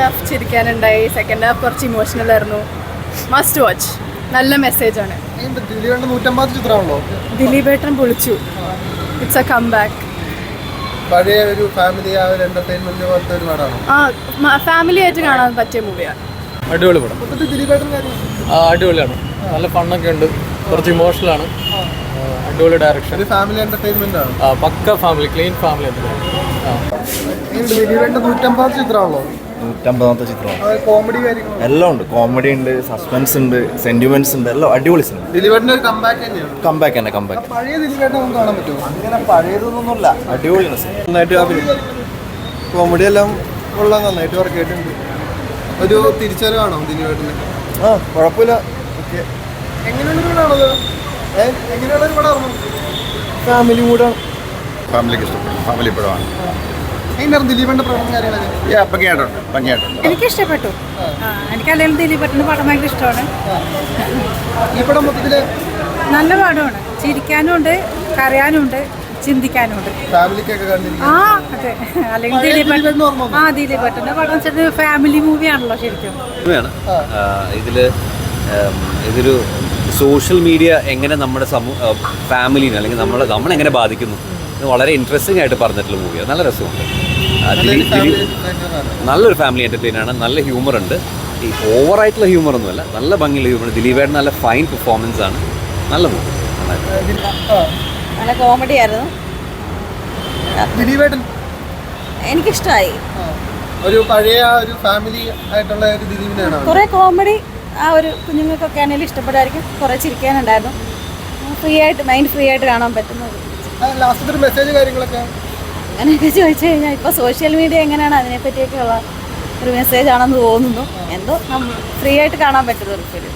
Half ചിരിക്കാനുണ്ടായി, second half കുറച്ച് emotional ആയിരുന്നു. Must watch. നല്ല മെസ്സേജാണ്. ദിലീപേട്ടൻ പൊളിച്ചു. It's a comeback. പഴയ ഒരു ഫാമിലി ആ ഒരു എന്റർടൈൻമെന്റ് പോലത്തെ ഒരു പടമാണോ? ഫാമിലി ആയിട്ട് കാണാൻ പറ്റിയ മൂവിയാണ്. അടിപൊളി പടം. അടിപൊളിയാണ്. നല്ല ഫണ്ണൊക്കെ ഉണ്ട്. കുറച്ച് ഇമോഷണലാണ്. അടിപൊളി ഡയറക്ഷൻ. ഒരു ഫാമിലി എന്റർടൈൻമെന്റ് ആണ്. പക്ക ഫാമിലി, ക്ലീൻ ഫാമിലി ദിലീപേട്ടൻ്റെ 150 ചിത്രമാണല്ലോ. 150ാമത്തെ ചിത്രമാണ്. കോമഡി കാര്യങ്ങൾ എല്ലാം ഉണ്ട്. കോമഡി ഉണ്ട്, സസ്പെൻസ് ഉണ്ട്, സെന്റിമെന്റ്സ് ഉണ്ട്, എല്ലാം അടിപൊളി സിനിമ. ദിലീപേട്ടൻ്റെ ഒരു കംബാക്ക് തന്നെയാണ്. കംബാക്ക് തന്നെ, കംബാക്ക്. പഴയ ദിലീപേട്ടനെ നമുക്ക് കാണാൻ പറ്റുമോ? അങ്ങനെ പഴയതൊന്നുമില്ല, അടിപൊളിയാണ് സിനിമ. നന്നായിട്ട് കോമഡി എല്ലാം ഉള്ള നന്നായിട്ട് വർക്ക് ആയിട്ടുണ്ട്. ഒരു തിരിച്ചറിവാണോ ദിലീപേട്ടന്? കുഴപ്പമില്ല. എങ്ങനെയുള്ളൊരു പടമാണത്? എങ്ങനെയുള്ളൊരു പടമായിരുന്നു? ഫാമിലി മൂഡാണ്. ഫാമിലിക്ക് ഇഷ്ടപ്പെട്ടു. ഫാമിലി പടമാണ്. ദിലീപേട്ടൻ്റെ പ്രകടനം കാര്യങ്ങളൊക്കെ ഭംഗിയായിട്ടുണ്ട്. എനിക്ക് ഇഷ്ടപ്പെട്ടു. എനിക്കല്ലെങ്കിലും ദിലീപേട്ടൻ്റെ പടം ഭയങ്കര ഇഷ്ടമാണ്. ഈ പടം മൊത്തത്തില് നല്ല പടമാണ്. ചിരിക്കാനും ഉണ്ട്, കരയാനും ഉണ്ട്, ചിന്തിക്കാനും ഉണ്ട്. ഫാമിലിക്കൊക്കെ കണ്ടിരിക്കും. അതെ. അല്ലെങ്കിൽ ദിലീപേട്ടൻ്റെ പടം വെച്ചിട്ട് ഫാമിലി മൂവിയാണല്ലോ ശരിക്കും. ഇതൊരു സോഷ്യൽ മീഡിയ എങ്ങനെ നമ്മുടെ ഫാമിലിനെ അല്ലെങ്കിൽ നമ്മളെങ്ങനെ ബാധിക്കുന്നു വളരെ ഇൻട്രസ്റ്റിംഗ് ആയിട്ട് പറഞ്ഞിട്ടുള്ള മൂവിയാണ്. നല്ല രസമുണ്ട്. നല്ലൊരു ഫാമിലി എൻ്റർടൈനാണ്. നല്ല ഹ്യൂമർ ഉണ്ട്. ഈ ഓവറായിട്ടുള്ള ഹ്യൂമർ ഒന്നുമല്ല, നല്ല ഭംഗിയുള്ള ഹ്യൂമർ. ദിലീപേട്ടൻ നല്ല ഫൈൻ പെർഫോമൻസ് ആണ്. നല്ല മൂവി. നല്ല കോമഡി ആയിരുന്നു. ദിലീപേട്ടൻ എനിക്കിഷ്ടമായി. ഒരു പഴയ ഒരു ഫാമിലി ആയിട്ടുള്ള ഒരു ദിലീപിനാണ്. കുറേ കോമഡി ആ ഒരു കുഞ്ഞുങ്ങൾക്കൊക്കെ ആണെങ്കിലും ഇഷ്ടപ്പെടായിരിക്കും. കുറേ ചിരിക്കാനുണ്ടായിരുന്നു. മൈൻഡ് ഫ്രീ ആയിട്ട് കാണാൻ പറ്റുന്നത്. ലാസ്റ്റത്തെ ഒരു മെസ്സേജ് കാര്യങ്ങളൊക്കെ അങ്ങനെയൊക്കെ ചോദിച്ചു കഴിഞ്ഞാൽ ഇപ്പോൾ സോഷ്യൽ മീഡിയ എങ്ങനെയാണ് അതിനെപ്പറ്റിയൊക്കെയുള്ള ഒരു മെസ്സേജ് ആണെന്ന് തോന്നുന്നു. എന്തോ ഫ്രീ ആയിട്ട് കാണാൻ പറ്റുന്ന ഒരു ഫിലിം.